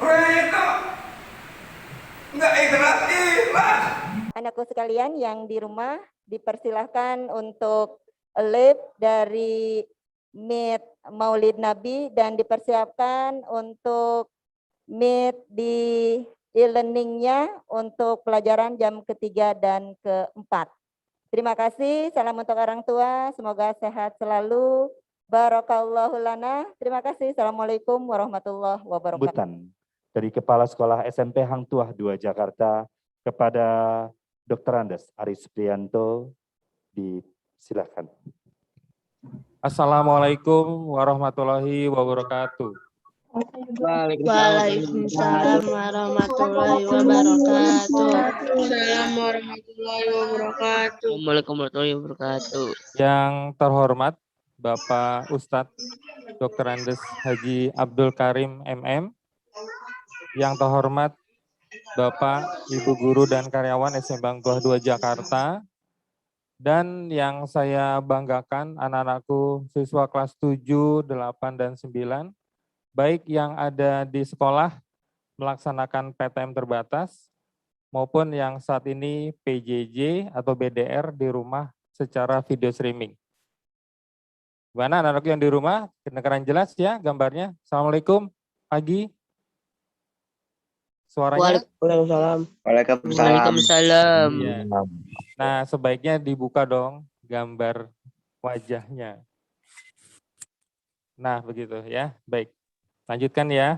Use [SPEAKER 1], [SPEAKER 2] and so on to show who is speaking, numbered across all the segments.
[SPEAKER 1] Mereka nggak ikhlas.
[SPEAKER 2] Anakku sekalian yang di rumah dipersilahkan untuk live dari Meet Maulid Nabi dan dipersiapkan untuk Meet di e-learningnya untuk pelajaran jam ketiga dan keempat. Terima kasih, salam untuk orang tua, semoga sehat selalu. Barakallahu lana. Terima kasih. Assalamualaikum warahmatullahi wabarakatuh.
[SPEAKER 3] Sambutan dari Kepala Sekolah SMP Hang Tuah 2 Jakarta kepada Dr. Andes Aris Prianto, disilakan.
[SPEAKER 4] Assalamualaikum warahmatullahi wabarakatuh.
[SPEAKER 5] Waalaikumsalam warahmatullahi wabarakatuh.
[SPEAKER 6] Assalamualaikum warahmatullahi wabarakatuh.
[SPEAKER 5] Waalaikumsalam warahmatullahi wabarakatuh.
[SPEAKER 4] Yang terhormat Bapak Ustadz Dr. Andes Haji Abdul Karim MM, yang terhormat Bapak, Ibu Guru dan karyawan SMP Hang Tuah 2 Jakarta, dan yang saya banggakan anak-anakku siswa kelas 7, 8, dan 9, baik yang ada di sekolah melaksanakan PTM terbatas, maupun yang saat ini PJJ atau BDR di rumah secara video streaming. Gimana anak-anak yang di rumah? Kedengaran jelas ya gambarnya? Assalamualaikum, pagi. Suaranya?
[SPEAKER 5] Waalaikumsalam.
[SPEAKER 6] Waalaikumsalam.
[SPEAKER 4] Iya. Nah, sebaiknya dibuka dong gambar wajahnya. Nah, begitu ya. Baik, lanjutkan ya.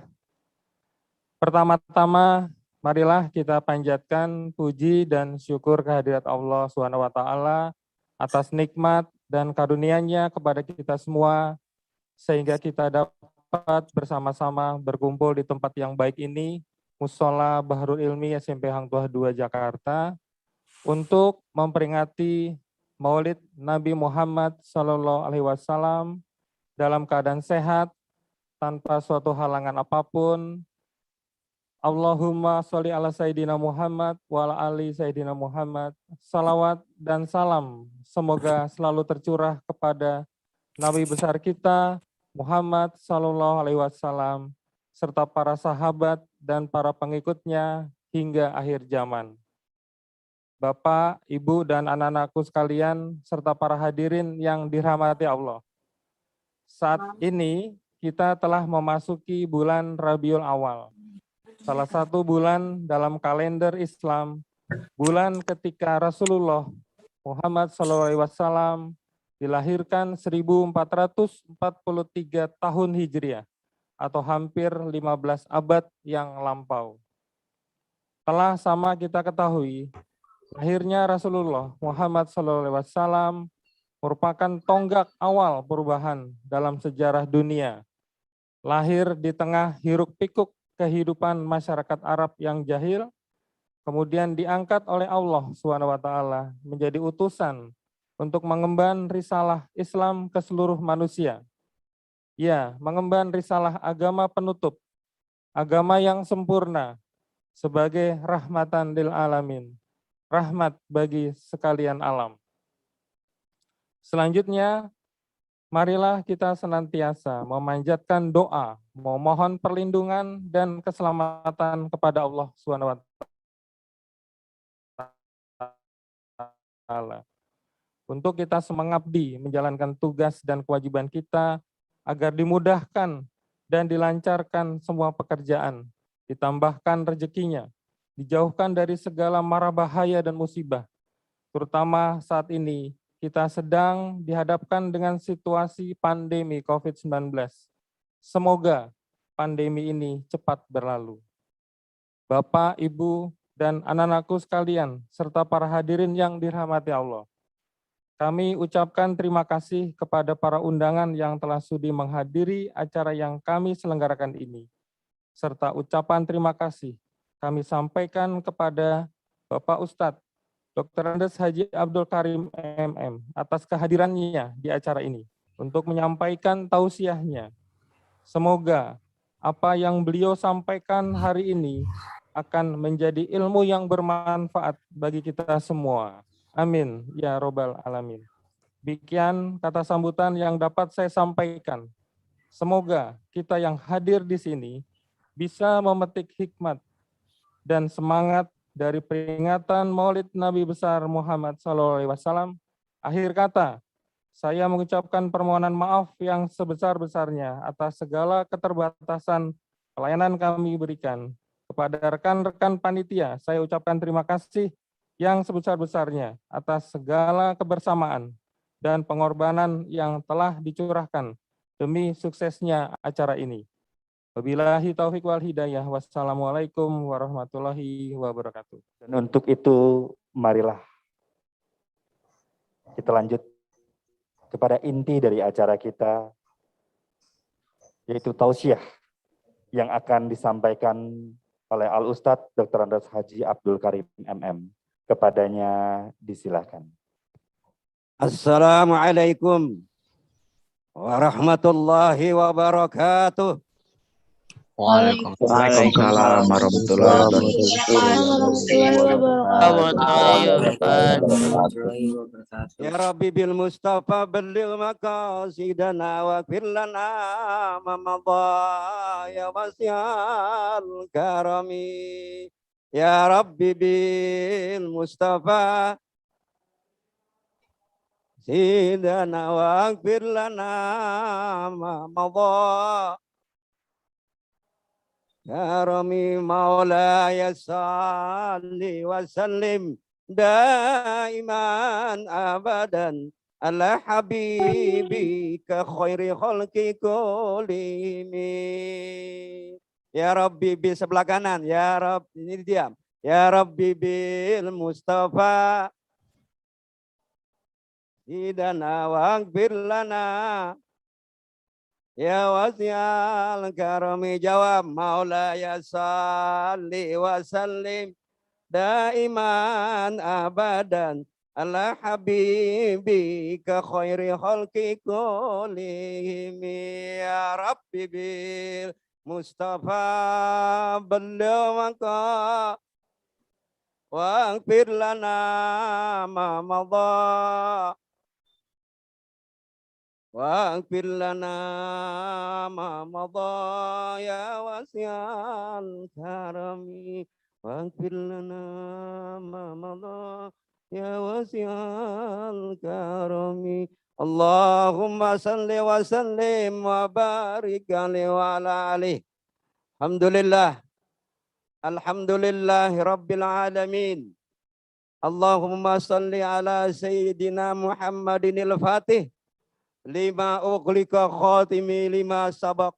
[SPEAKER 4] Pertama-tama, marilah kita panjatkan puji dan syukur kehadirat Allah SWT atas nikmat dan karunia-Nya kepada kita semua, sehingga kita dapat bersama-sama berkumpul di tempat yang baik ini, Mushola Bahrul Ilmi SMP Hang Tuah 2 Jakarta, untuk memperingati Maulid Nabi Muhammad SAW dalam keadaan sehat, tanpa suatu halangan apapun. Allahumma sholli ala Sayyidina Muhammad wa ala ali Sayyidina Muhammad. Salawat dan salam semoga selalu tercurah kepada Nabi besar kita Muhammad SAW serta para sahabat dan para pengikutnya hingga akhir zaman. Bapak, Ibu, dan anak-anakku sekalian, serta para hadirin yang dirahmati Allah. Saat ini kita telah memasuki bulan Rabiul Awal, salah satu bulan dalam kalender Islam, bulan ketika Rasulullah Muhammad SAW dilahirkan 1443 tahun Hijriah, atau hampir 15 abad yang lampau. Telah sama kita ketahui, lahirnya Rasulullah Muhammad SAW merupakan tonggak awal perubahan dalam sejarah dunia. Lahir di tengah hiruk-pikuk kehidupan masyarakat Arab yang jahil, kemudian diangkat oleh Allah SWT menjadi utusan untuk mengemban risalah Islam ke seluruh manusia. Ya, mengemban risalah agama penutup, agama yang sempurna sebagai rahmatan lil alamin, rahmat bagi sekalian alam. Selanjutnya, marilah kita senantiasa memanjatkan doa, memohon perlindungan dan keselamatan kepada Allah SWT untuk kita semengabdi menjalankan tugas dan kewajiban kita agar dimudahkan dan dilancarkan semua pekerjaan, ditambahkan rezekinya, dijauhkan dari segala mara bahaya dan musibah, terutama saat ini kita sedang dihadapkan dengan situasi pandemi COVID-19. Semoga pandemi ini cepat berlalu. Bapak, Ibu, dan anak-anakku sekalian, serta para hadirin yang dirahmati Allah, kami ucapkan terima kasih kepada para undangan yang telah sudi menghadiri acara yang kami selenggarakan ini. Serta ucapan terima kasih kami sampaikan kepada Bapak Ustadz Dr. Andes Haji Abdul Karim MM atas kehadirannya di acara ini untuk menyampaikan tausiahnya. Semoga apa yang beliau sampaikan hari ini akan menjadi ilmu yang bermanfaat bagi kita semua. Amin ya robbal alamin. Demikian kata sambutan yang dapat saya sampaikan. Semoga kita yang hadir di sini bisa memetik hikmat dan semangat dari peringatan Maulid Nabi besar Muhammad SAW. Akhir kata, saya mengucapkan permohonan maaf yang sebesar-besarnya atas segala keterbatasan pelayanan kami berikan. Kepada rekan-rekan panitia, saya ucapkan terima kasih yang sebesar-besarnya atas segala kebersamaan dan pengorbanan yang telah dicurahkan demi suksesnya acara ini. Wabillahi taufiq wal hidayah. Wassalamualaikum warahmatullahi wabarakatuh.
[SPEAKER 3] Dan untuk itu, marilah kita lanjut kepada inti dari acara kita, yaitu tausiah yang akan disampaikan oleh Al-Ustadz Dr. Andes Haji Abdul Karim MM. Kepadanya disilahkan.
[SPEAKER 7] Assalamualaikum warahmatullahi wabarakatuh.
[SPEAKER 6] Waalaikumsalam warahmatullahi wabarakatuh.
[SPEAKER 7] Ya Rabbi bil Mustafa balligh maqasidana wa fir lana ma madha ya wasi'al karami. Ya Rabbi bil Mustafa sidana wa fir lana ma madha karami maulaya salli wa sallim daiman abadan ala habibika khairi khalqi kullihim. Ya Rabbi bil sebelah kanan, ya Rabbi ini diam. Ya Rabbi bil Mustafa sidana waghfir lana ya wasi'al karami. Jawab maulaya salli wa sallim daiman abadan ala habibika khairi khalqi kullihim. Ya Rabbi bil Mustafa balligh maqasidana waghfir lana ma madha waghfir lana ma madha ya wasi'al karami. Waghfir lana ma madha ya wasi'al karami. Allahumma salli wa sallim wa barik alaihi wa ala alihi. Alhamdulillah. Alhamdulillahi rabbil alamin. Allahumma salli ala sayyidina Muhammadin al-Fatih lima ughliqa khatimi lima sabaq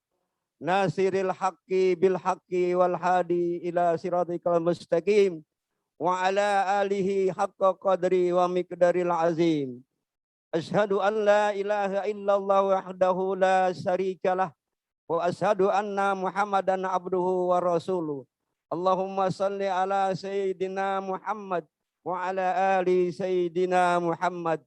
[SPEAKER 7] nasiril haqqi bil haqqi wal hadi ila siratikal mustaqim wa ala alihi haqqa qadri wa miqdaril azim. Ashhadu an la ilaha illallah wahdahu la syarikalah wa ashhadu anna Muhammadan abduhu wa rasuluh. Allahumma salli ala sayyidina Muhammad wa ala ali sayyidina Muhammad.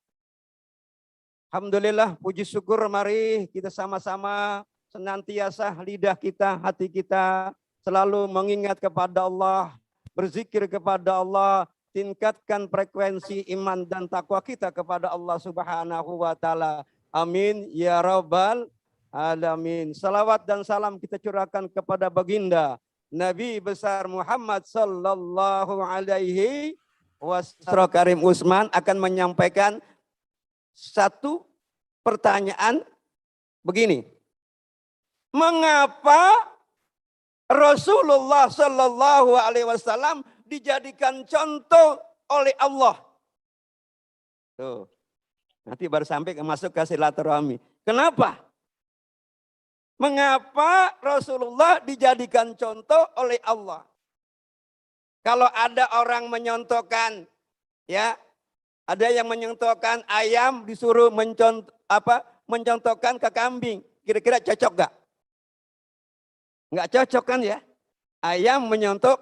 [SPEAKER 7] Alhamdulillah, puji syukur mari kita sama-sama senantiasa lidah kita, hati kita selalu mengingat kepada Allah, berzikir kepada Allah, tingkatkan frekuensi iman dan takwa kita kepada Allah Subhanahu wa taala. Amin ya rabbal alamin. Salawat dan salam kita curahkan kepada baginda Nabi besar Muhammad sallallahu alaihi wasallam. Karim Usman akan menyampaikan satu pertanyaan begini. Mengapa Rasulullah sallallahu alaihi wasallam dijadikan contoh oleh Allah? Tuh. Nanti baru sampai masuk ke silaturahmi. Kenapa? Mengapa Rasulullah dijadikan contoh oleh Allah? Kalau ada orang menyontohkan, ya, ada yang menyontohkan ayam disuruh mencontohkan ke kambing, kira-kira cocok gak? Nggak cocok kan ya? Ayam menyontoh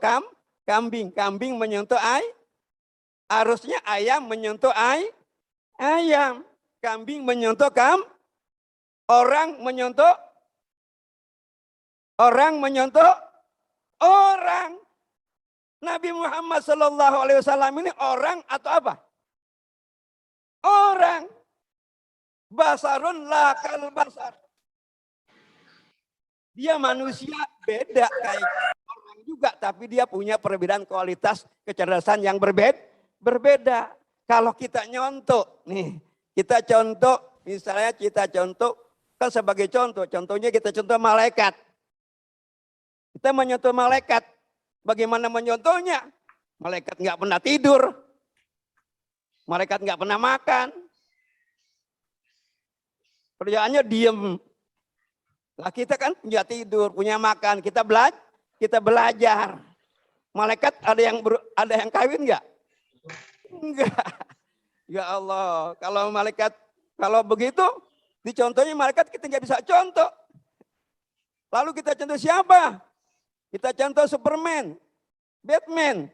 [SPEAKER 7] kambing, kambing menyentuh harusnya ayam menyentuh ayam, kambing menyentuh orang menyentuh orang. Nabi Muhammad Sallallahu Alaihi Wasallam ini orang atau apa? Orang. Basarun lakal basar. Dia manusia beda kayak orang juga, tapi dia punya perbedaan kualitas kecerdasan yang berbeda. Kalau kita nyontok, nih, kita contoh, misalnya kita contoh, kan sebagai contohnya kita contoh malaikat. Kita menyontoh malaikat. Bagaimana menyontohnya? Malaikat nggak pernah tidur. Malaikat nggak pernah makan. Kerjaannya diem. Lah kita kan punya tidur, punya makan, kita belajar. Malaikat ada yang kawin nggak? Enggak. Ya Allah, kalau malaikat kalau begitu dicontohnya malaikat kita nggak bisa contoh. Lalu kita contoh siapa? Kita contoh Superman, Batman.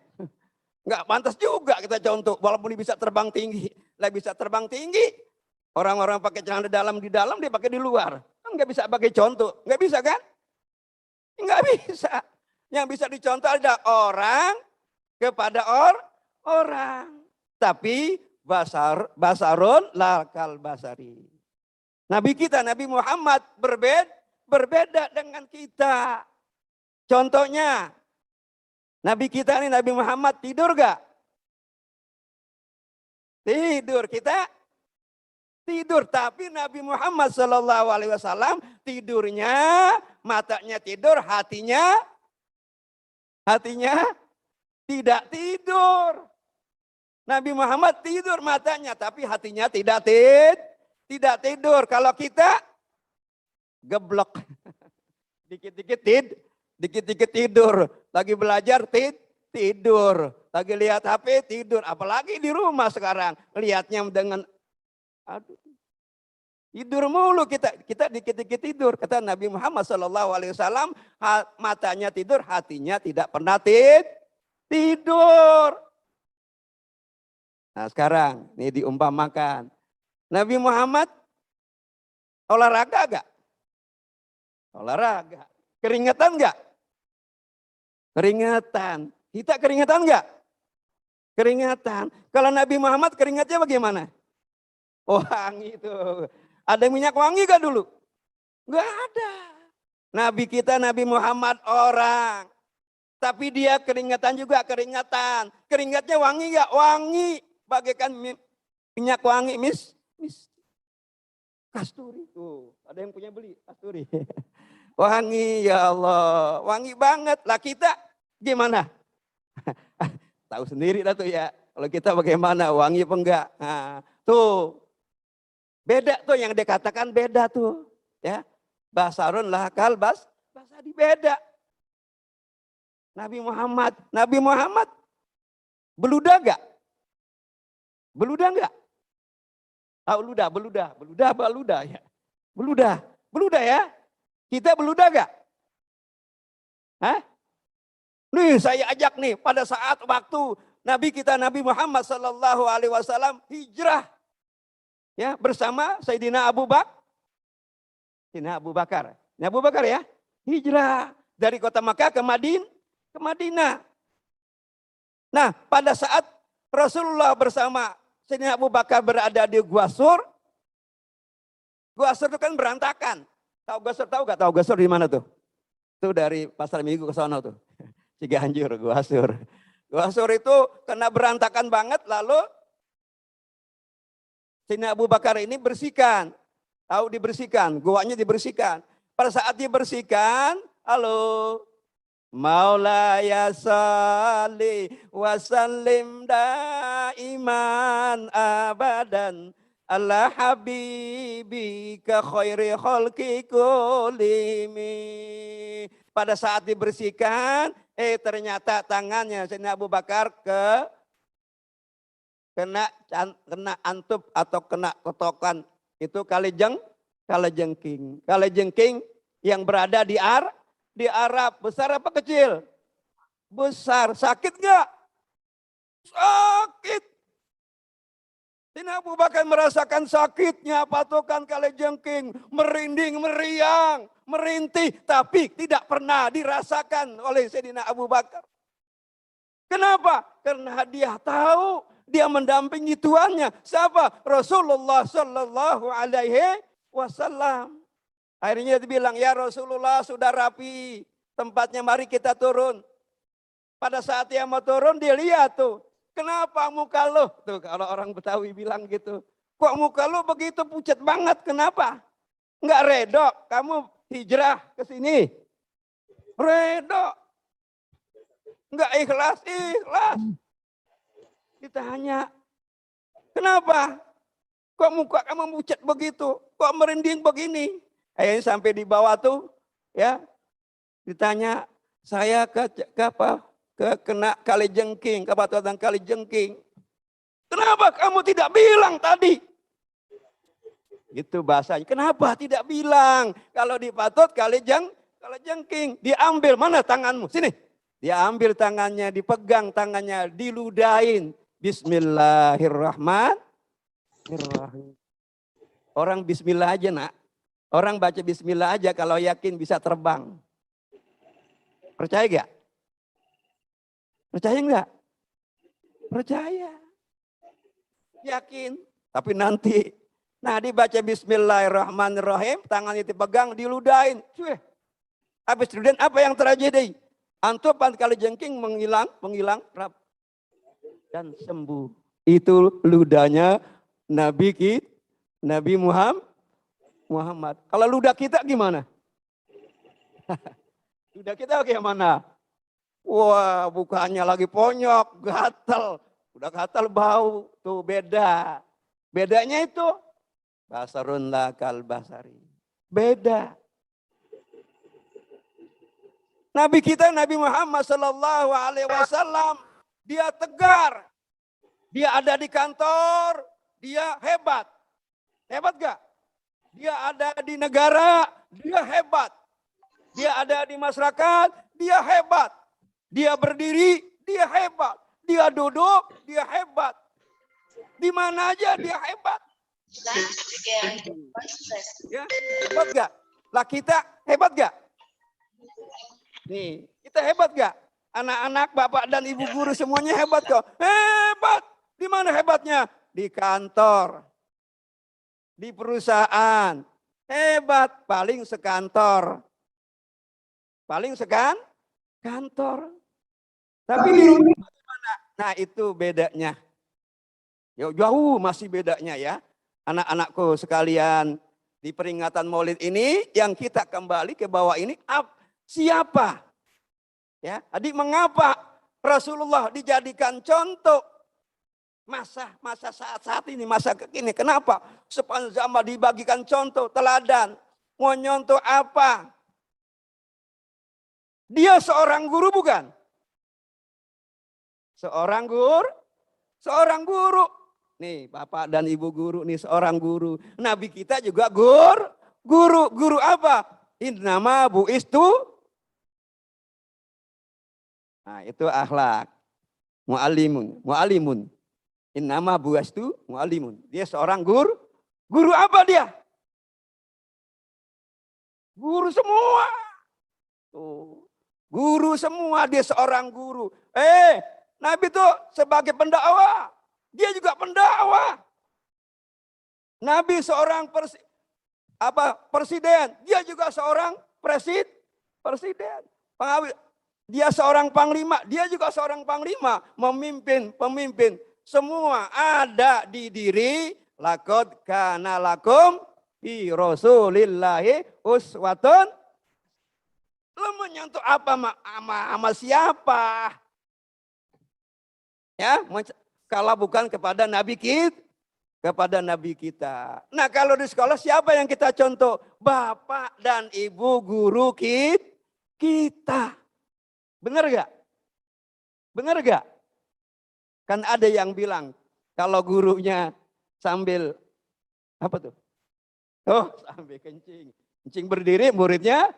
[SPEAKER 7] Nggak pantas juga kita contoh, walaupun dia bisa terbang tinggi. Lah bisa terbang tinggi, orang-orang pakai celana di dalam dia pakai di luar. Kan nggak bisa pakai contoh, nggak bisa kan? Nggak bisa. Yang bisa dicontoh ada orang kepada orang. Tapi basarun lakal basari. Nabi kita, Nabi Muhammad berbeda dengan kita. Contohnya, Nabi kita ini Nabi Muhammad tidur gak? Tidur, kita tidur. Tapi Nabi Muhammad SAW tidurnya, matanya tidur, hatinya tidak tidur. Nabi Muhammad tidur matanya, tapi hatinya tidak tidur. Kalau kita geblok, dikit-dikit tidur, lagi belajar tidur, lagi lihat HP tidur, apalagi di rumah sekarang lihatnya dengan tidur mulu kita dikit-dikit tidur. Kata Nabi Muhammad SAW, matanya tidur, hatinya tidak pernah tidur. Nah sekarang ini diumpamakan, Nabi Muhammad olahraga gak? Olahraga. Keringetan gak? Keringetan. Kita keringetan gak? Keringetan. Kalau Nabi Muhammad keringatnya bagaimana? Wangi itu. Ada minyak wangi gak dulu? Gak ada. Nabi kita Nabi Muhammad orang. Tapi dia keringetan juga keringetan. Keringatnya wangi gak? Wangi. Bagaikan minyak wangi kasturi. Tuh, ada yang punya beli kasturi. Wangi ya Allah, wangi banget. Lah kita gimana? Tahu sendiri lah tuh ya. Kalau kita bagaimana, wangi apa enggak? Nah, tuh. Beda tuh yang dikatakan beda tuh. Ya. Basarun lakal basari beda. Nabi Muhammad beludah enggak? Beludah enggak? Tahu beludah ya. Beludah ya. Kita beludah gak? Hah? Nih saya ajak nih pada saat waktu Nabi kita Nabi Muhammad SAW hijrah ya bersama Sayyidina Abu Bakar. Ini Abu Bakar ya, hijrah dari kota Makkah ke Madinah. Nah pada saat Rasulullah bersama Sayyidina Abu Bakar berada di Gua Sur itu kan berantakan. Tahu Gua Sur di mana tuh? Itu dari Pasar Minggu ke sana tuh. Ciganjur, Gua Sur. Gua Sur itu kena berantakan banget, lalu Sayyidina Abu Bakar ini bersihkan. Tahu dibersihkan, guanya dibersihkan. Pada saat dibersihkan, halo, Maulaya salli wa sallim daiman abadan ala habibika khairi khalqi kulimi. Pada saat dibersihkan, ternyata tangannya Sayyidina Abu Bakar kena antup atau kena kotokan. Itu kalajengking. Kalajengking yang berada di Arab. Besar apa kecil? Besar. Sakit gak? Sakit. Sayyidina Abu Bakar merasakan sakitnya patokan kalajengking, merinding, meriang, merintih, tapi tidak pernah dirasakan oleh Sayyidina Abu Bakar. Kenapa? Karena dia tahu dia mendampingi tuannya. Siapa? Rasulullah Sallallahu Alaihi Wasallam. Akhirnya dia bilang, ya Rasulullah sudah rapi tempatnya, mari kita turun. Pada saat dia mau turun, dia lihat tuh, kenapa muka lo? Tuh kalau orang Betawi bilang gitu, kok muka lo begitu pucat banget, kenapa? Enggak redo, kamu hijrah ke sini. Redo. Enggak ikhlas, ikhlas. Ditanya, kenapa? Kok muka kamu pucat begitu? Kok merinding begini? Akhirnya sampai di bawah tuh, ya, ditanya, saya kena kali jengking, kebatuan kali jengking. Kenapa kamu tidak bilang tadi? Itu bahasanya. Kenapa tidak bilang? Kalau dipatut kali jengking, diambil, mana tanganmu? Sini. Dia ambil tangannya, dipegang tangannya, diludahin. Bismillahirrahmanirrahim. Orang bismillah aja, nak. Orang baca bismillah aja kalau yakin bisa terbang. Percaya gak? Percaya enggak? Percaya. Yakin. Tapi nanti. Nah, dibaca bismillahirrahmanirrahim. Tangannya dipegang, diludahin. Habis kemudian apa yang terjadi? Antum 4 kali jengking menghilang, dan sembuh. Itu ludahnya Nabi Muhammad. Kalau ludah kita gimana? Ludah kita bagaimana? Wah, bukannya lagi ponyok, gatal. Udah gatal bau, tuh beda. Bedanya itu basarun lakal basari. Beda. Nabi kita Nabi Muhammad sallallahu alaihi wasallam, dia tegar. Dia ada di kantor, dia hebat. Hebat gak? Dia ada di negara, dia hebat. Dia ada di masyarakat, dia hebat. Dia berdiri, dia hebat. Dia duduk, dia hebat. Di mana aja dia hebat. Ya, hebat gak? Lah kita hebat gak? Nih, kita hebat gak? Anak-anak, bapak dan ibu guru semuanya hebat kok. Hebat. Di mana hebatnya? Di kantor. Di perusahaan. Hebat, paling sekantor. Paling kantor. Tapi di rumah bagaimana? Nah, itu bedanya. Jauh masih bedanya ya. Anak-anakku sekalian, di peringatan Maulid ini yang kita kembali ke bawah ini siapa? Ya, adik, mengapa Rasulullah dijadikan contoh masa saat ini, masa kekini? Kenapa? Sepanjang zaman dibagikan contoh, teladan. Mau nyontoh apa? Dia seorang guru bukan? Seorang guru. Nih, bapak dan ibu guru nih, seorang guru. Nabi kita juga guru. Guru apa? Innama bu'istu. Nah, itu akhlak. Mu'alimun. Innama bu'istu mu'alimun. Dia seorang guru. Guru apa dia? Guru semua. Tuh. Guru semua, dia seorang guru. Nabi itu sebagai pendakwa. Dia juga pendakwa. Nabi seorang presiden. Dia juga seorang presiden. Dia seorang panglima. Dia juga seorang panglima. Pemimpin. Semua ada di diri. Laqad kana lakum fi Rasulillahi uswatun. Lu menyentuh apa sama siapa? Ya, kalau bukan kepada Nabi kita. Nah, kalau di sekolah siapa yang kita contoh? Bapak dan ibu guru kita. Benar gak? Kan ada yang bilang kalau gurunya sambil apa tuh? Oh, sambil kencing. Kencing berdiri, muridnya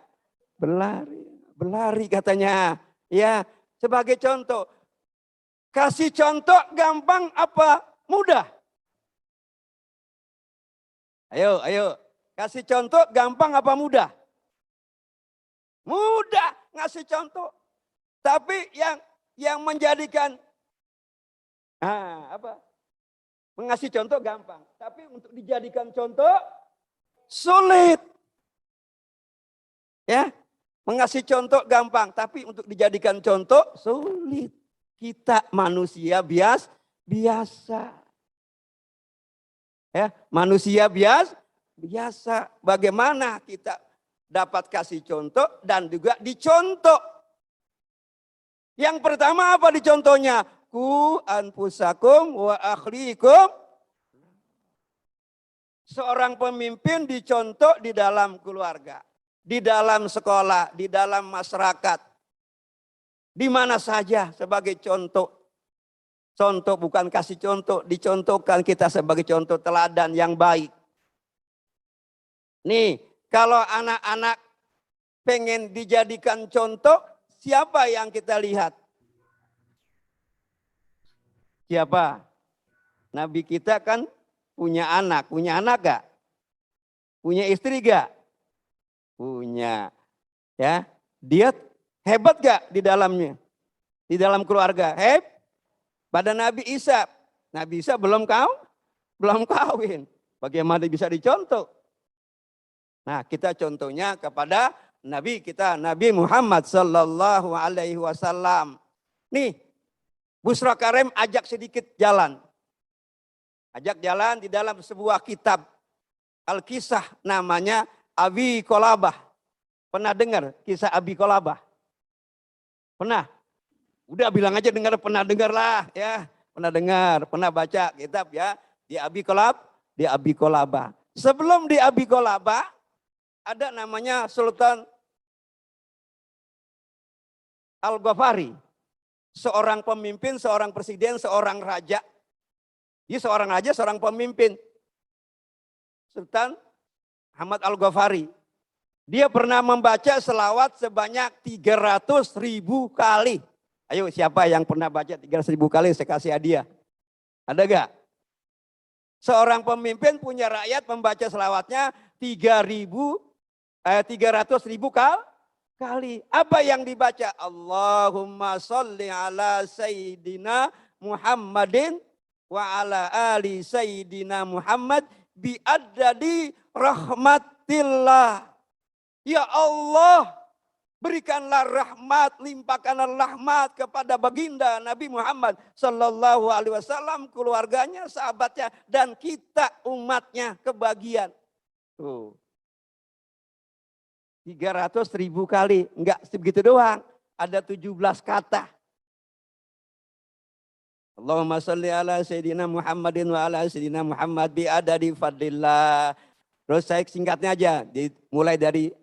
[SPEAKER 7] berlari katanya. Ya, sebagai contoh. Kasih contoh gampang apa mudah? Ayo. Kasih contoh gampang apa mudah? Mudah ngasih contoh. Tapi yang menjadikan mengasih contoh gampang. Tapi untuk dijadikan contoh sulit. Ya, mengasih contoh gampang, tapi untuk dijadikan contoh sulit. Kita manusia biasa. Ya, manusia biasa. Bagaimana kita dapat kasih contoh dan juga dicontoh. Yang pertama apa dicontohnya? Ku anfusakum wa akhlikum. Seorang pemimpin dicontoh di dalam keluarga, di dalam sekolah, di dalam masyarakat. Di mana saja sebagai contoh. Contoh bukan kasih contoh, dicontohkan kita sebagai contoh teladan yang baik. Nih, kalau anak-anak pengen dijadikan contoh, siapa yang kita lihat? Siapa? Nabi kita kan punya anak gak? Punya istri gak? Punya. Ya, dia hebat gak di dalamnya? Di dalam keluarga? Pada Nabi Isa belum kawin. Bagaimana bisa dicontoh? Nah, kita contohnya kepada Nabi kita, Nabi Muhammad sallallahu alaihi wasallam. Nih, Busra Karim ajak sedikit jalan. Ajak jalan di dalam sebuah kitab Al-Kisah namanya Abi Qolabah. Pernah dengar kisah Abi Qolabah? Pernah? Udah bilang aja pernah dengar lah ya. Pernah dengar, pernah baca kitab ya. Di Abi Qolabah. Sebelum di Abi Qolabah ada namanya Sultan Al-Ghafari. Seorang pemimpin, seorang presiden, seorang raja. Dia seorang raja, seorang pemimpin. Sultan Ahmad Al-Ghafari. Dia pernah membaca selawat sebanyak 300.000 kali. Ayo siapa yang pernah baca 300.000 kali saya kasih hadiah. Ada gak? Seorang pemimpin punya rakyat membaca selawatnya 300.000 kali. Apa yang dibaca? Allahumma sholli ala Sayyidina Muhammadin wa ala ali Sayyidina Muhammad bi'addadi rahmatillah. Ya Allah, berikanlah rahmat, limpahkanlah rahmat kepada baginda Nabi Muhammad sallallahu alaihi wasallam, keluarganya, sahabatnya, dan kita umatnya kebagian. Tuh. 300.000 kali, enggak sebegitu doang, ada 17 kata. Allahumma sholli ala Sayyidina Muhammadin wa ala Sayyidina Muhammad bi'adadi fadlillah. Terus saya singkatnya aja, mulai dari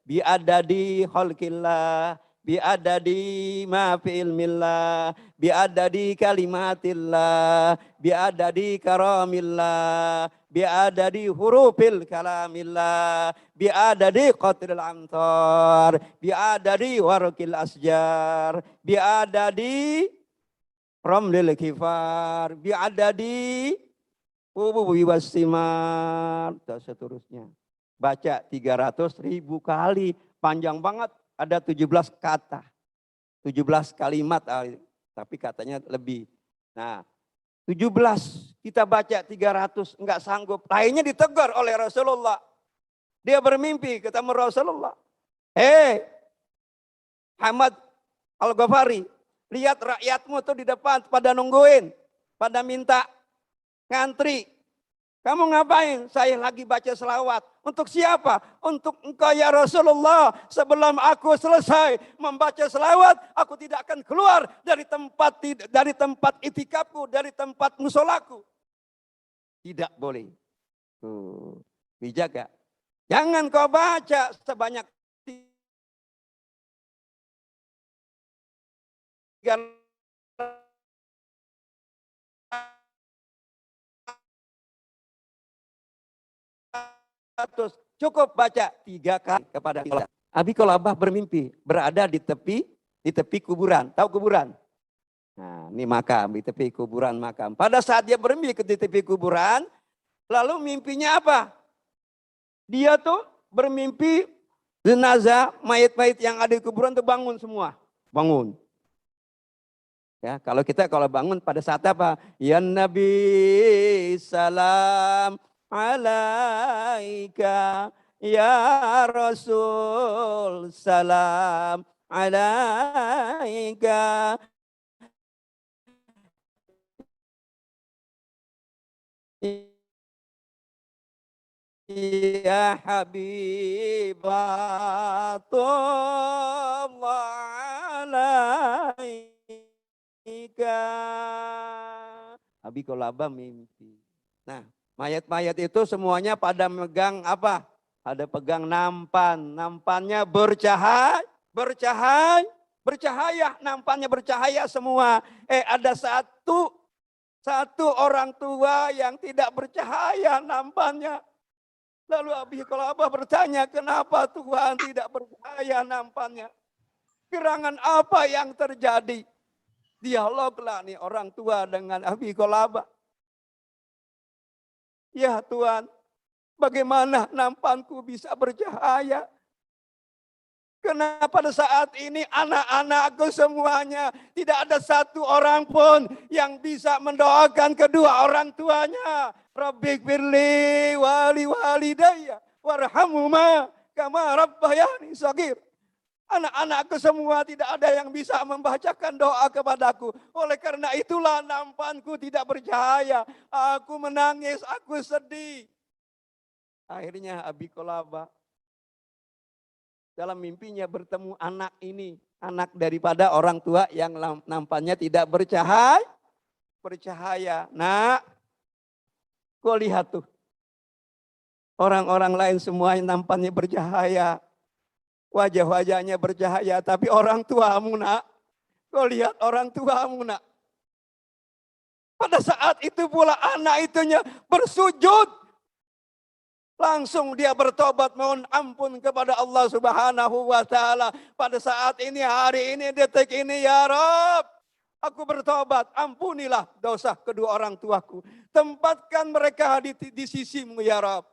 [SPEAKER 7] bi'adadi khalqillah, bi'adadi ma fi ilmillah, bi'adadi kalimatillah, bi'adadi karamillah, bi'adadi hurufil kalamillah, bi'adadi qatril amtar, bi'adadi warqil asjar, bi'adadi ramlil kifar, bi'adadi ubuwi wassimar, dan seterusnya. Baca 300.000 kali, panjang banget, ada 17 kata, 17 kalimat, tapi katanya lebih. Nah, 17 kita baca 300 enggak sanggup. Lainnya ditegur oleh Rasulullah. Dia bermimpi ketemu Rasulullah. Ahmad Al-Ghafari, lihat rakyatmu tuh di depan pada nungguin, pada minta ngantri. Kamu ngapain? Saya lagi baca selawat. Untuk siapa? Untuk engkau ya Rasulullah. Sebelum aku selesai membaca selawat, aku tidak akan keluar dari tempat itikafku, dari tempat musolaku. Tidak boleh. Tuh, dijaga. Jangan kau baca sebanyak 300, cukup baca 3 kali kepada Allah. Abi Qolabah bermimpi berada di tepi kuburan. Tahu kuburan? Nah, ini makam, di tepi kuburan makam. Pada saat dia bermimpi di tepi kuburan, lalu mimpinya apa? Dia tuh bermimpi jenazah, mayat-mayat yang ada di kuburan tuh bangun semua. Bangun. Ya, kalau bangun pada saat apa? Ya Nabi salam alaika, Ya Rasul salam alaika. Ya Habibatullah alaika. Abi Kolaba mimpi. Nah, mayat-mayat itu semuanya pada megang apa? Ada pegang nampan. Nampannya bercahaya, bercahaya, nampannya bercahaya semua. Ada satu orang tua yang tidak bercahaya nampannya. Lalu Abi Kolaba bertanya, kenapa Tuhan tidak bercahaya nampannya? Gerangan apa yang terjadi? Dialoglah nih orang tua dengan Abi Kolaba. Ya Tuhan, bagaimana nampanku bisa bercahaya? Karena pada saat ini anak-anakku semuanya tidak ada satu orang pun yang bisa mendoakan kedua orang tuanya. Rabbik firli wali walidayya warhamhuma kama rabbayani shagir. Anak-anakku semua tidak ada yang bisa membacakan doa kepadaku. Oleh karena itulah nampanku tidak bercahaya. Aku menangis, aku sedih. Akhirnya Abi Kolaba dalam mimpinya bertemu anak ini. Anak daripada orang tua yang nampannya tidak bercahaya. Nak, kau lihat tuh. Orang-orang lain semuanya nampannya bercahaya. Wajah-wajahnya bercahaya. Tapi orang tuamu nak. Kau lihat orang tuamu nak. Pada saat itu pula anak itunya bersujud. Langsung dia bertobat mohon ampun kepada Allah Subhanahu wa taala. Pada saat ini, hari ini, detik ini, ya Rabb, aku bertobat, ampunilah dosa kedua orang tuaku. Tempatkan mereka di sisimu ya Rabb.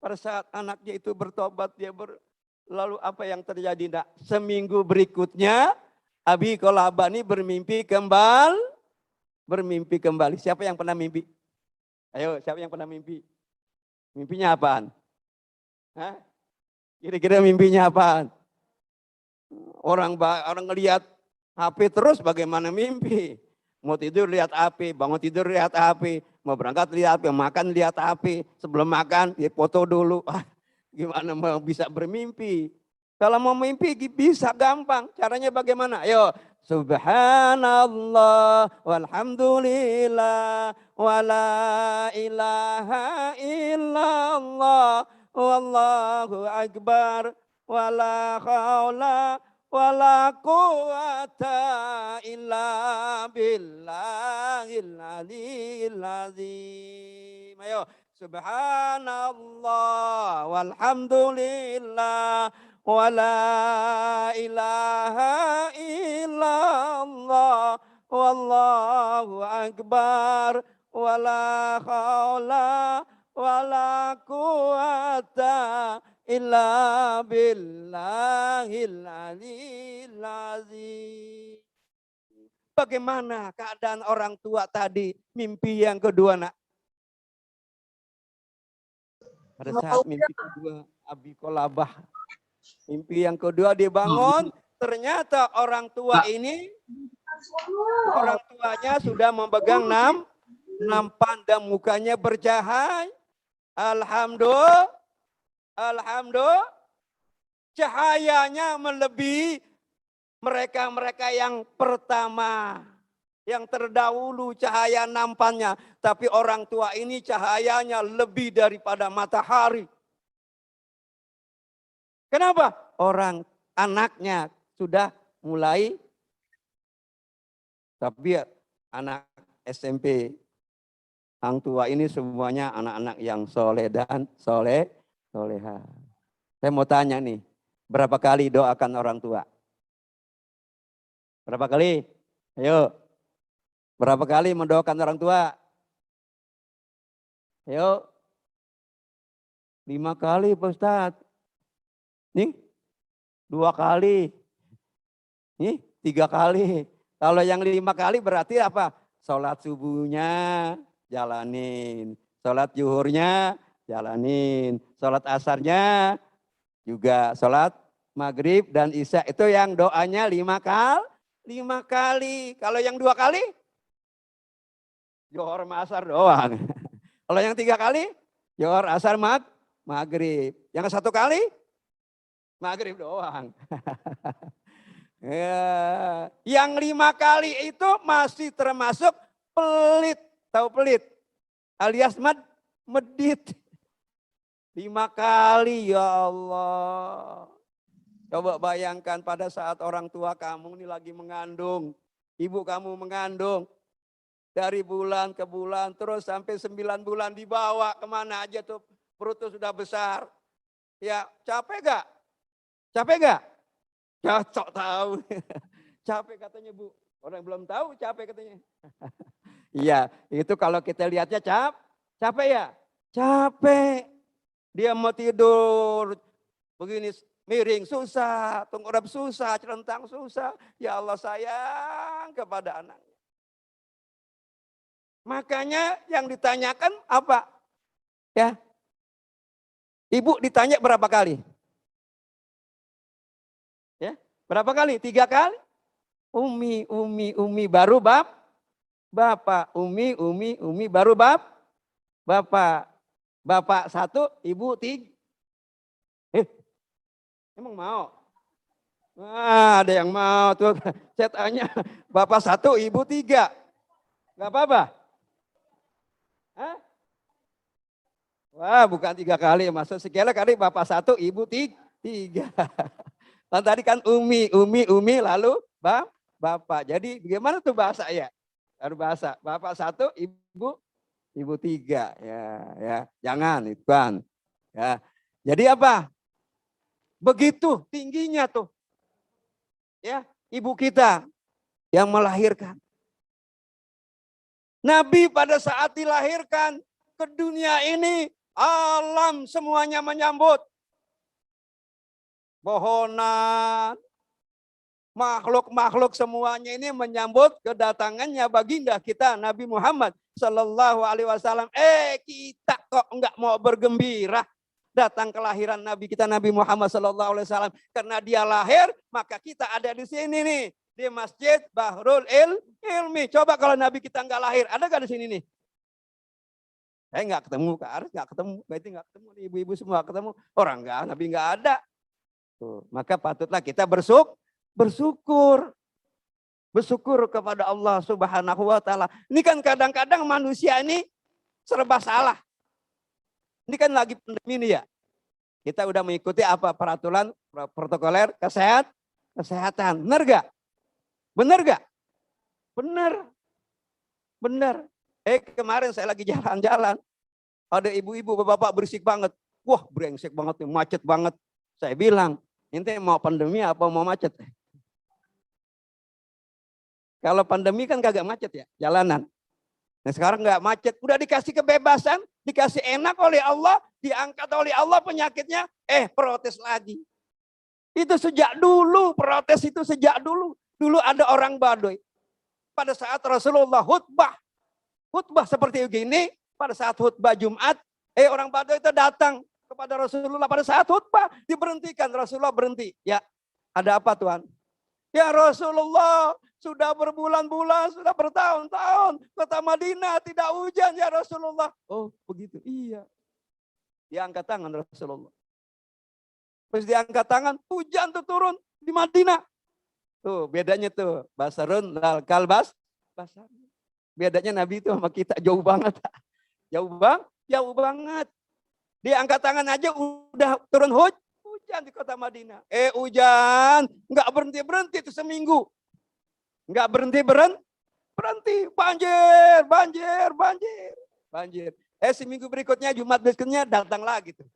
[SPEAKER 7] Pada saat anaknya itu bertobat, lalu apa yang terjadi? Nak? Seminggu berikutnya Abi Kolaba ini bermimpi kembali. Siapa yang pernah mimpi? Ayo, siapa yang pernah mimpi? Mimpinya apaan? Hah? Kira-kira mimpinya apaan? Orang ngelihat HP terus bagaimana mimpi? Mau tidur lihat HP, bangun tidur lihat HP, mau berangkat lihat HP, makan lihat HP, sebelum makan dia foto dulu. Gimana mau bisa bermimpi? Kalau mau mimpi bisa gampang. Caranya bagaimana? Ayo. Subhanallah walhamdulillah wala ilaha illallah wallahu akbar wala haula wala quwata illa billahil aliyyil azim. Ayo. Subhanallah walhamdulillah wala ilaha illallah wallahu akbar wala haula wala quwata illa billahil aliyyil azim. Bagaimana keadaan orang tua tadi? Mimpi yang kedua nak. Pada saat mimpi kedua, Abi Kolabah. Mimpi yang kedua dia bangun, ternyata orang tua ini, orang tuanya sudah memegang nampan dan mukanya bercahaya. Alhamdulillah, cahayanya melebihi mereka-mereka yang pertama. Yang terdahulu cahaya nampannya. Tapi orang tua ini cahayanya lebih daripada matahari. Kenapa? Anaknya sudah mulai. Tapi anak SMP. Orang tua ini semuanya anak-anak yang soleh dan soleha. Saya mau tanya nih. Berapa kali doakan orang tua? Berapa kali? Ayo. Berapa kali mendoakan orang tua? Ayo. 5 kali Pak Ustadz. Nih. 2 kali. Nih 3 kali. Kalau yang 5 kali berarti apa? Sholat subuhnya jalanin. Sholat zuhurnya jalanin. Sholat asarnya juga sholat maghrib dan isya itu yang doanya 5 kali. Kalau yang 2 kali, Johor sama asar doang. Kalau yang 3 kali, Johor, asar, maghrib. Yang 1 kali, maghrib doang. Ya. Yang 5 kali itu masih termasuk pelit. Tahu pelit? Alias medit. 5 kali, ya Allah. Coba bayangkan pada saat orang tua kamu ini lagi mengandung. Ibu kamu mengandung. Dari bulan ke bulan terus sampai 9 bulan dibawa kemana aja tuh. Perutnya sudah besar. Ya capek gak? Capek gak? Ya sok tahu. Capek katanya Bu. Orang belum tahu capek katanya. Iya itu kalau kita lihatnya capek ya? Capek. Dia mau tidur begini miring susah, tengkurap susah, celentang susah. Ya Allah sayang kepada anaknya. Makanya yang ditanyakan apa? Ya. Ibu ditanya berapa kali? Ya, berapa kali? 3 kali? Umi baru bapak. Umi baru bapak. Bapak 1, ibu 3. Emang mau? Ada yang mau tuh. Saya tanya, bapak 1, ibu 3. Enggak apa-apa? Hah? Wah, bukan 3 kali, maksud sekali kali bapak 1, ibu 3. Kan tadi kan umi lalu bapak. Jadi bagaimana tuh bahasa ya? Baru bahasa. Bapak 1, ibu 3. Ya. Jangan itu kan. Ya. Jadi apa? Begitu tingginya tuh. Ya, ibu kita yang melahirkan. Nabi pada saat dilahirkan ke dunia ini, alam semuanya menyambut. Pohonan, makhluk-makhluk semuanya ini menyambut kedatangannya baginda kita Nabi Muhammad Sallallahu Alaihi Wasallam. Kita kok enggak mau bergembira datang kelahiran Nabi kita Nabi Muhammad Sallallahu Alaihi Wasallam. Karena dia lahir, maka kita ada di sini nih. Di Masjid Bahrul Ilmi. Coba kalau Nabi kita enggak lahir, ada gak di sini nih? Saya enggak ketemu, Kak Aris enggak ketemu, Betty enggak ketemu, ibu-ibu semua ketemu. Orang enggak, Nabi enggak ada. Tuh, maka patutlah kita bersyukur. Bersyukur kepada Allah Subhanahu wa taala. Ini kan kadang-kadang manusia ini serba salah. Ini kan lagi pandemi ini ya. Kita udah mengikuti apa peraturan protokoler kesehatan. Benar gak? Benar gak? Benar. Kemarin saya lagi jalan-jalan. Ada ibu-ibu, bapak-bapak berisik banget. Wah brengsek banget, macet banget. Saya bilang, ini mau pandemi apa mau macet? Kalau pandemi kan kagak macet ya, jalanan. Nah sekarang nggak macet, udah dikasih kebebasan, dikasih enak oleh Allah, diangkat oleh Allah penyakitnya, protes lagi. Itu sejak dulu, protes itu sejak dulu. Dulu ada orang Baduy. Pada saat Rasulullah khutbah seperti begini, pada saat khutbah Jumat, orang Baduy itu datang kepada Rasulullah pada saat khutbah, diberhentikan, Rasulullah berhenti. Ya, ada apa Tuhan? Ya Rasulullah, sudah berbulan-bulan, sudah bertahun-tahun, kota Madinah tidak hujan ya Rasulullah. Oh begitu, iya. Diangkat tangan Rasulullah. Terus diangkat tangan, hujan tuh turun di Madinah. Tuh bedanya tuh, basarun lal kalbas. Bedanya Nabi itu sama kita jauh banget. Jauh banget. Dia angkat tangan aja udah turun hujan di kota Madinah. Hujan, nggak berhenti itu seminggu. Nggak berhenti. Banjir. Seminggu berikutnya, Jumat berikutnya datang lagi tuh.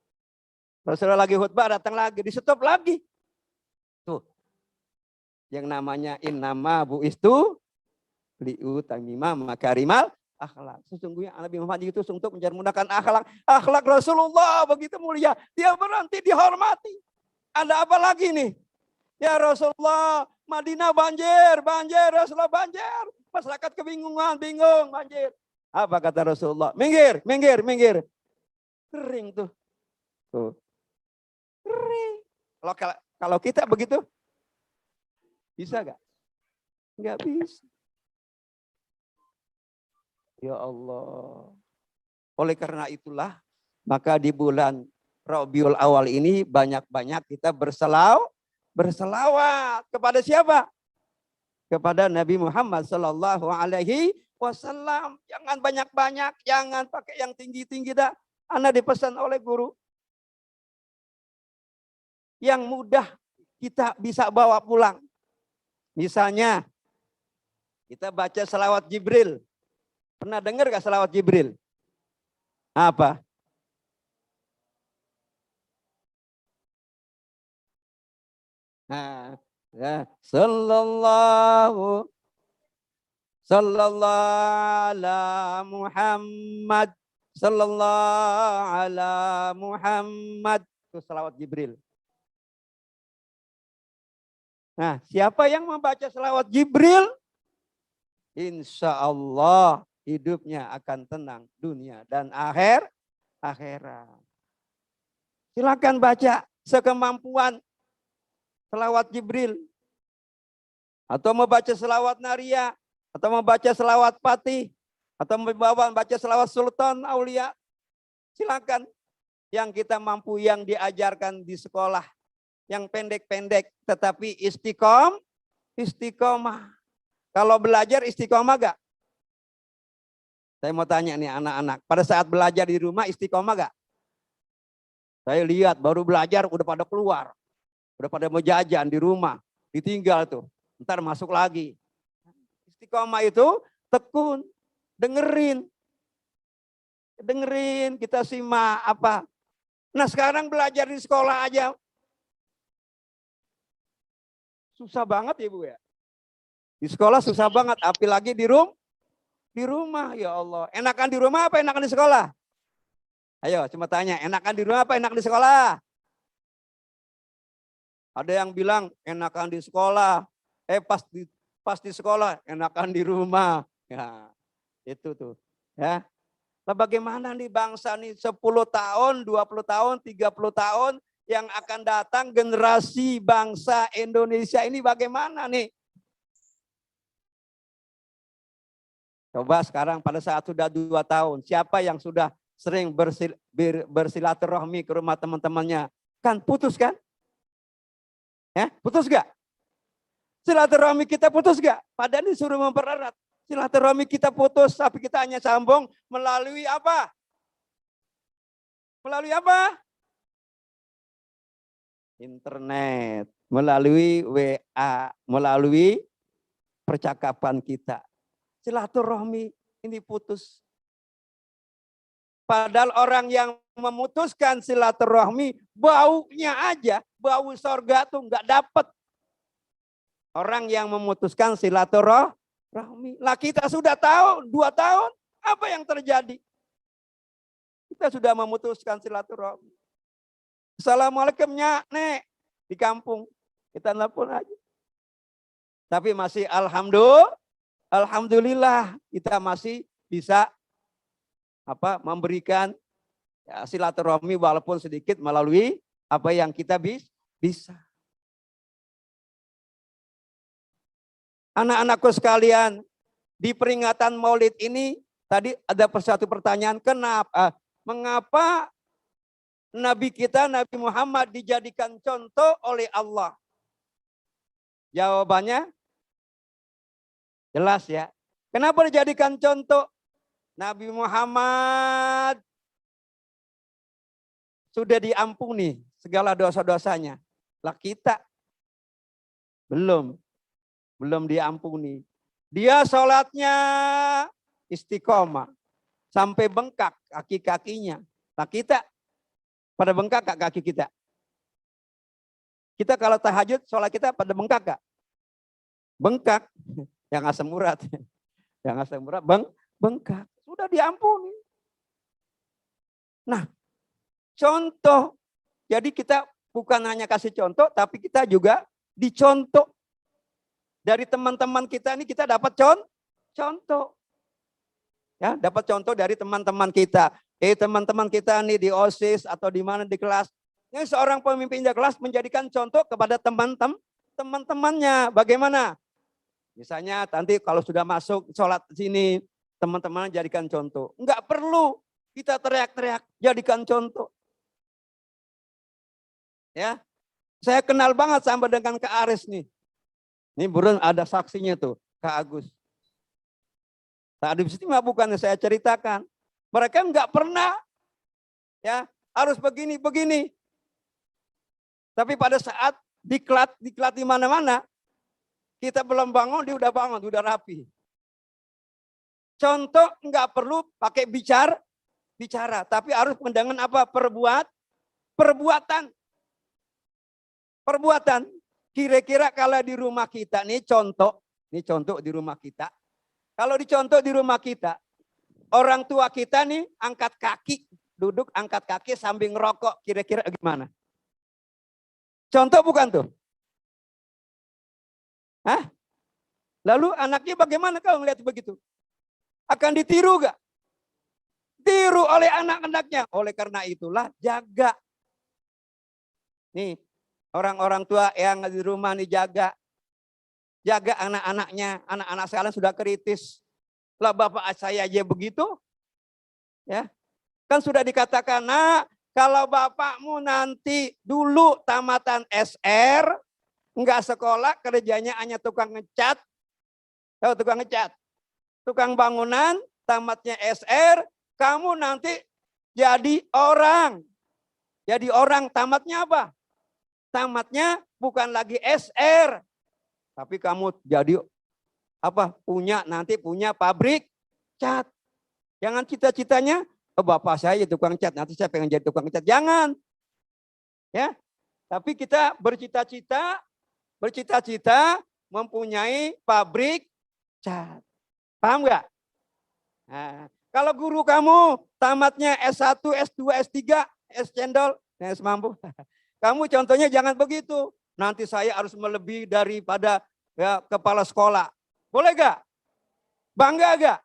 [SPEAKER 7] Rasulullah lagi khutbah datang lagi, di stop lagi. Tuh. Yang namanya innama bu'istu liutamima makarimal akhlak. Sesungguhnya Nabi Muhammad itu untuk mencerdaskan akhlak. Akhlak Rasulullah begitu mulia. Dia berhenti dihormati. Ada apa lagi nih? Ya Rasulullah, Madinah banjir, Rasulullah banjir. Masyarakat kebingungan, bingung, banjir. Apa kata Rasulullah? Minggir. Kering tuh. Tuh. Kering. Kalau kita begitu, bisa gak? Nggak bisa. Ya Allah. Oleh karena itulah, maka di bulan Rabiul Awal ini banyak-banyak kita berselawat kepada siapa? Kepada Nabi Muhammad Sallallahu Alaihi Wasallam. Jangan banyak-banyak, jangan pakai yang tinggi-tinggi dah. Anak dipesan oleh guru. Yang mudah kita bisa bawa pulang. Misalnya, kita baca selawat Jibril. Pernah dengar gak selawat Jibril? Apa? Nah, ya. Sallallahu ala Muhammad. Sallallahu ala Muhammad. Itu selawat Jibril. Nah, siapa yang membaca selawat Jibril? Insya Allah hidupnya akan tenang dunia dan akhirat. Silakan baca sekemampuan selawat Jibril. Atau membaca selawat Naria. Atau membaca selawat Fatih. Atau membaca selawat Sultan Aulia. Silakan. Yang kita mampu, yang diajarkan di sekolah. Yang pendek-pendek tetapi istiqomah. Kalau belajar istiqomah gak? Saya mau tanya nih anak-anak. Pada saat belajar di rumah istiqomah gak? Saya lihat baru belajar udah pada keluar. Udah pada mau jajan di rumah. Ditinggal tuh. Ntar masuk lagi. Istiqomah itu tekun. Dengerin. Kita simak apa. Nah sekarang belajar di sekolah aja. Susah banget ya Bu ya. Di sekolah susah banget, apalagi di rumah, ya Allah. Enakan di rumah apa enakan di sekolah? Ayo, cuma tanya, enakan di rumah apa enakan di sekolah? Ada yang bilang enakan di sekolah, pas di sekolah enakan di rumah. Ya, itu tuh. Ya. Nah, bagaimana nih bangsa nih 10 tahun, 20 tahun, 30 tahun yang akan datang generasi bangsa Indonesia ini bagaimana nih? Coba sekarang pada saat sudah 2 tahun, siapa yang sudah sering bersilaturahmi ke rumah teman-temannya? Kan putus kan? Ya, putus gak? Silaturahmi kita putus gak? Padahal disuruh mempererat. Silaturahmi kita putus, tapi kita hanya sambung melalui apa? Melalui apa? Internet, melalui WA, melalui percakapan kita. Silaturahmi ini putus. Padahal orang yang memutuskan silaturahmi baunya aja, bau sorga tuh nggak dapet. Orang yang memutuskan silaturahmi. Lah kita sudah tahu 2 tahun apa yang terjadi. Kita sudah memutuskan silaturahmi. Assalamualaikum Nek di kampung. Kita telepon aja. Tapi masih alhamdulillah kita masih bisa memberikan ya, silaturahmi walaupun sedikit melalui apa yang kita bisa. Anak-anakku sekalian, di peringatan Maulid ini tadi ada satu pertanyaan, mengapa Nabi kita, Nabi Muhammad dijadikan contoh oleh Allah? Jawabannya jelas ya. Kenapa dijadikan contoh? Nabi Muhammad sudah diampuni segala dosa-dosanya. Lah kita belum diampuni. Dia sholatnya istiqomah sampai bengkak kaki-kakinya. Nah kita pada bengkak gak kaki kita? Kita kalau tahajud sholat kita pada bengkak gak? Bengkak. Yang asam urat. Yang asam urat bengkak. Sudah diampuni. Nah contoh. Jadi kita bukan hanya kasih contoh, tapi kita juga dicontoh. Dari teman-teman kita ini kita dapat contoh. Ya, dapat contoh dari teman-teman kita. Teman-teman kita nih di OSIS atau di mana di kelas, yang seorang pemimpinnya kelas menjadikan contoh kepada teman-temannya. Bagaimana? Misalnya nanti kalau sudah masuk sholat sini, teman-teman jadikan contoh. Enggak perlu kita teriak-teriak, jadikan contoh. Ya, saya kenal banget sama dengan Kak Aris nih. Ini burun ada saksinya tuh, Kak Agus. Saat di sini bukan saya ceritakan. Mereka enggak pernah ya harus begini. Tapi pada saat diklat di mana-mana, kita belum bangun, dia udah bangun, udah rapi. Contoh enggak perlu pakai bicara, tapi harus dengan apa? Perbuatan. Kira-kira kalau di rumah kita nih contoh di rumah kita. Kalau dicontoh di rumah kita, orang tua kita nih angkat kaki, duduk angkat kaki sambil ngerokok, kira-kira gimana? Contoh bukan tuh? Hah? Lalu anaknya bagaimana kalau melihat begitu? Akan ditiru gak? Tiru oleh anak-anaknya. Oleh karena itulah jaga. Nih, orang-orang tua yang di rumah nih jaga. Jaga anak-anaknya. Anak-anak sekarang sudah kritis. Lah bapak saya aja begitu. Ya. Kan sudah dikatakan, nah kalau bapakmu nanti dulu tamatan SR, enggak sekolah, kerjanya hanya tukang ngecat. Tahu tukang ngecat? Tukang bangunan, tamatnya SR, kamu nanti jadi orang. Jadi orang, tamatnya apa? Tamatnya bukan lagi SR. Tapi kamu jadi apa? Nanti punya pabrik cat. Jangan cita-citanya, oh, bapak saya tukang cat, nanti saya pengen jadi tukang cat. Jangan. Ya. Tapi kita bercita-cita mempunyai pabrik cat. Paham nggak? Nah, kalau guru kamu tamatnya S1, S2, S3, S cendol, S mampu. Kamu contohnya jangan begitu. Nanti saya harus melebihi daripada ya, kepala sekolah. Boleh gak? Bangga gak?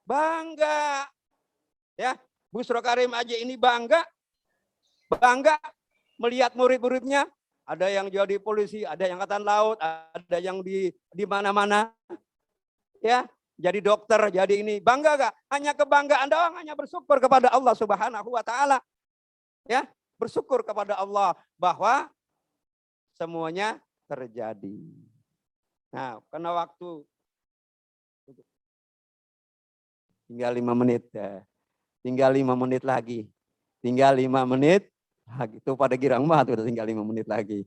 [SPEAKER 7] Bangga. Ya, Busro Karim aja ini bangga melihat murid-muridnya. Ada yang jadi polisi, ada yang angkatan laut, ada yang di mana-mana. Ya, jadi dokter, jadi ini. Bangga gak? Hanya kebanggaan doang, hanya bersyukur kepada Allah Subhanahu wa taala. Ya, bersyukur kepada Allah bahwa semuanya terjadi. Nah, karena waktu tinggal 5 menit ya. Tinggal 5 menit lagi. Tinggal 5 menit lagi. Itu pada girang banget udah tinggal 5 menit lagi.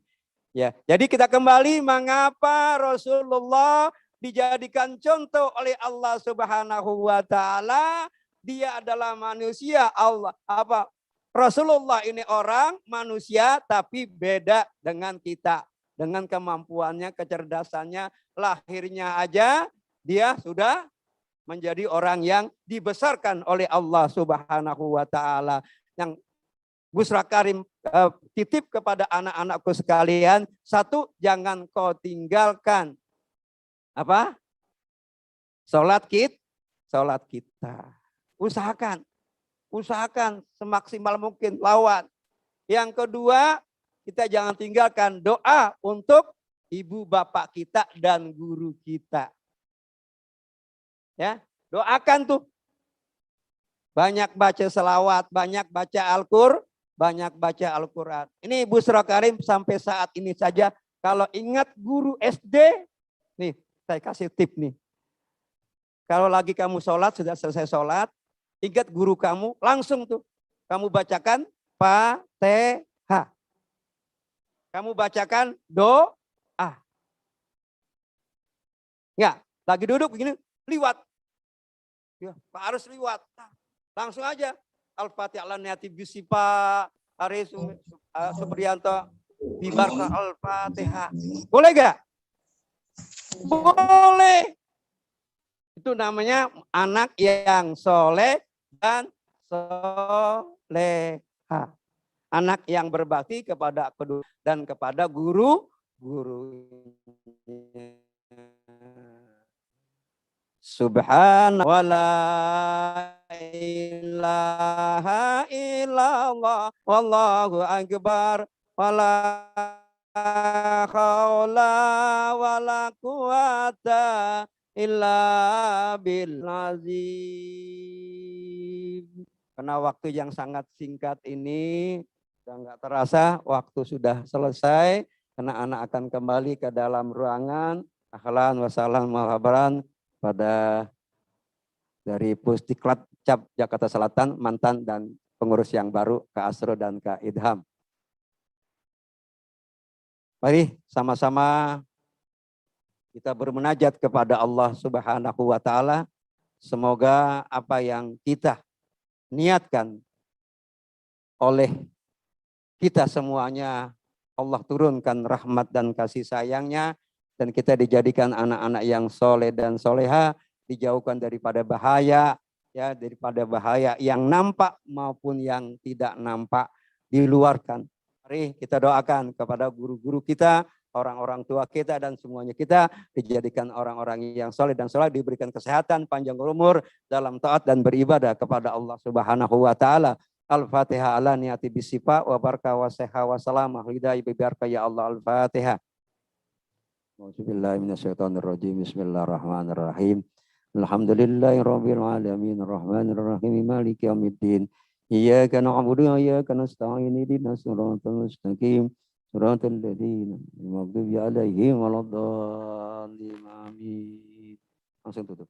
[SPEAKER 7] Ya, jadi kita kembali mengapa Rasulullah dijadikan contoh oleh Allah Subhanahu wa taala. Dia adalah manusia, Rasulullah ini orang manusia tapi beda dengan kita. Dengan kemampuannya, kecerdasannya, lahirnya aja dia sudah menjadi orang yang dibesarkan oleh Allah Subhanahu wa taala. Yang Busra Karim titip kepada anak-anakku sekalian, satu, jangan kau tinggalkan apa? Salat kita. Usahakan semaksimal mungkin lawan. Yang kedua, kita jangan tinggalkan doa untuk ibu bapak kita dan guru kita. Ya, doakan tuh. Banyak baca selawat, banyak baca Al-Quran. Ini Busra Karim sampai saat ini saja. Kalau ingat guru SD, nih saya kasih tip nih. Kalau lagi kamu sholat, sudah selesai sholat, ingat guru kamu, langsung tuh. Kamu bacakan Fatihah. Kamu bacakan doa. Enggak, lagi duduk begini, liwat. Ya, Pak harus liwat. Langsung aja. Al-Fatihah ala niyati bisipa Aris Supriyanto bibarka Al-Fatihah. Boleh gak? Boleh. Itu namanya anak yang soleh dan soleha. Anak yang berbakti kepada kedua dan kepada guru-gurunya. Subhanallah. ilaha illallah wallahu akbar wala haula wala quwata illa billazim. Karena waktu yang sangat singkat ini, sudah nggak terasa waktu sudah selesai. Karena anak akan kembali ke dalam ruangan. Ahlan wa sahlan marhaban pada dari Pusdiklat Cap Jakarta Selatan, mantan dan pengurus yang baru Kak Asro dan Kak Idham. Mari sama-sama kita bermunajat kepada Allah Subhanahu wa taala. Semoga apa yang kita niatkan oleh kita semuanya, Allah turunkan rahmat dan kasih sayangnya, dan kita dijadikan anak-anak yang soleh dan soleha, dijauhkan daripada bahaya, ya, daripada bahaya yang nampak maupun yang tidak nampak, diluarkan. Mari kita doakan kepada guru-guru kita, orang-orang tua kita, dan semuanya kita dijadikan orang-orang yang soleh dan soleh, diberikan kesehatan, panjang umur dalam taat dan beribadah kepada Allah Subhanahu wa taala. Al-Fatihah ala niyati bisifa wa baraka wa seha wa salamah hidayah bibarka ya Allah. Al-Fatihah. Bismillahirrahmanirrahim. Bismillahirrahmanirrahim. Alhamdulillahirabbil alamin arrahmanir rahim maliki yaumiddin. Iyyaka na'budu wa iyyaka nasta'in ihdinas siratal mustaqim. Suratul ladzina maghdubi 'alaihim waladdallin. Amin. Langsung tutup.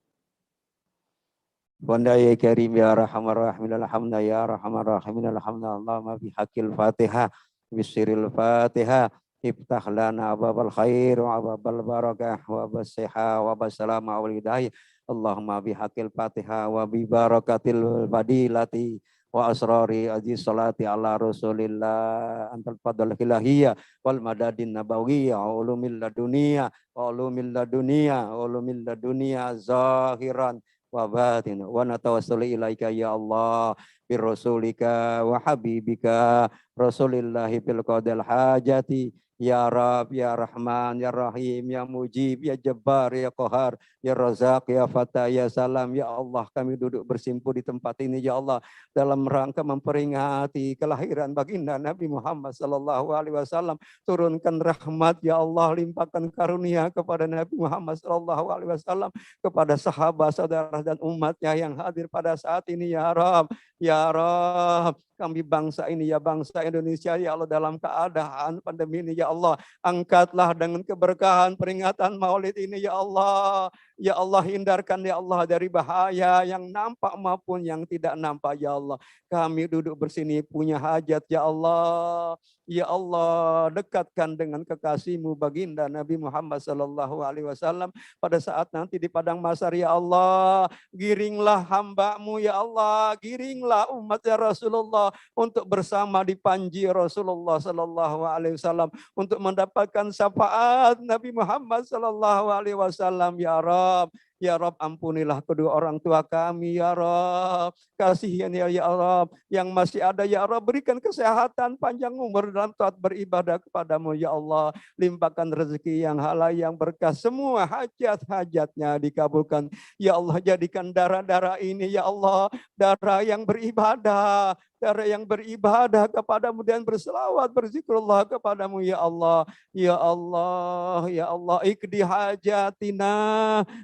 [SPEAKER 7] Wanda ya karim ya arhamar rahimin alhamdulillah ya arhamar rahimin alhamdulillah Allahumma bi haqqil Fatihah bisiril Fatihah iftah lana ababal khair wa ababal barakah wa basihah wa basalama wal hidayah Allahumma bi haqqil Fatihah wa bi barakatil fadilati wa asrari aziz salati ala rasulillah antal fadl ilahiyya wal madadin nabawiyya wa ulumil ladunia wa ulumil ladunia wa ulumil ladunia zahiran wa batin wa natawassalu ilaika ya Allah bi rasulika wa habibika rasulillahi fil qadil hajati ya Rab ya Rahman ya Rahim ya Mujib ya Jabbar ya Qahar ya Razak ya Fatah ya Salam ya Allah, kami duduk bersimpu di tempat ini ya Allah dalam rangka memperingati kelahiran baginda Nabi Muhammad sallallahu alaihi wasallam. Turunkan rahmat ya Allah, limpahkan karunia kepada Nabi Muhammad sallallahu alaihi wasallam, kepada sahabat, saudara dan umatnya yang hadir pada saat ini ya Rab. Ya Rab, kami bangsa ini ya bangsa Indonesia ya Allah dalam keadaan pandemi ini ya Allah, angkatlah dengan keberkahan peringatan Maulid ini ya Allah. Ya Allah, hindarkan ya Allah dari bahaya yang nampak maupun yang tidak nampak ya Allah. Kami duduk bersini punya hajat ya Allah. Ya Allah, dekatkan dengan kekasih-Mu baginda Nabi Muhammad sallallahu alaihi wasallam pada saat nanti di padang mahsyar ya Allah. Giringlah hamba-Mu ya Allah, giringlah umat ya Rasulullah untuk bersama di panji Rasulullah sallallahu alaihi wasallam untuk mendapatkan syafaat Nabi Muhammad sallallahu alaihi wasallam ya Rabb. Ya Rob, ampunilah kedua orang tua kami ya Rob. Kasihan ya Rob, yang masih ada ya Rob, berikan kesehatan, panjang umur dalam taat beribadah kepadamu ya Allah. Limpahkan rezeki yang halal yang berkah, semua hajat-hajatnya dikabulkan. Ya Allah, jadikan darah-darah ini ya Allah, darah yang beribadah, darah yang beribadah kepadamu dan berselawat berzikrullah kepadamu ya Allah. Ya Allah, ya Allah, ikdi hajatina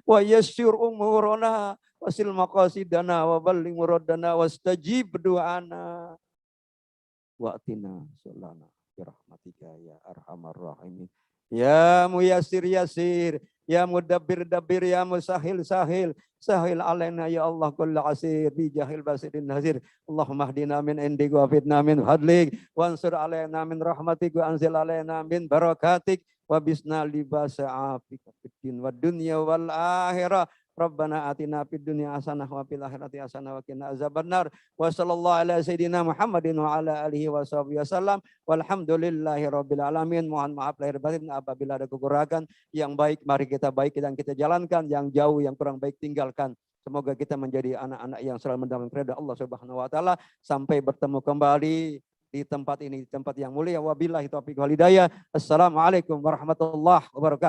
[SPEAKER 7] wa yassir umurana wasil maqasidana wa balligh muradana wastajib du'ana wa atina sulana bi rahmatika ya arhamar rahimin. Ya muyassir yasir, ya mudabbir dabbir, ya musahil sahil, sahil alaina ya Allah kullu asir bi jahil basirin nazir. Allahumma hdina min indik wa fitna min fadlik wa ansur alaina min rahmatik wa anzil alaina min barakatik wa bisna libasa afika fid din wa dunya wal akhirah. Rabbana atina fid dunya hasanah wa fil akhirati hasanah wa qina azabannar. Wa sallallahu ala sayidina Muhammadin wa ala alihi wa sahbihi wasallam. Walhamdulillahi rabbil alamin. Mohon maaf lahir batin apabila ada kekurangan. Yang baik mari kita baik dan kita jalankan, yang jauh yang kurang baik tinggalkan. Semoga kita menjadi anak-anak yang selalu mendapatkan ridha Allah Subhanahu wa taala sampai bertemu kembali di tempat ini, di tempat yang mulia. Wabillahi taufiq wal hidayah. Assalamualaikum warahmatullahi wabarakatuh.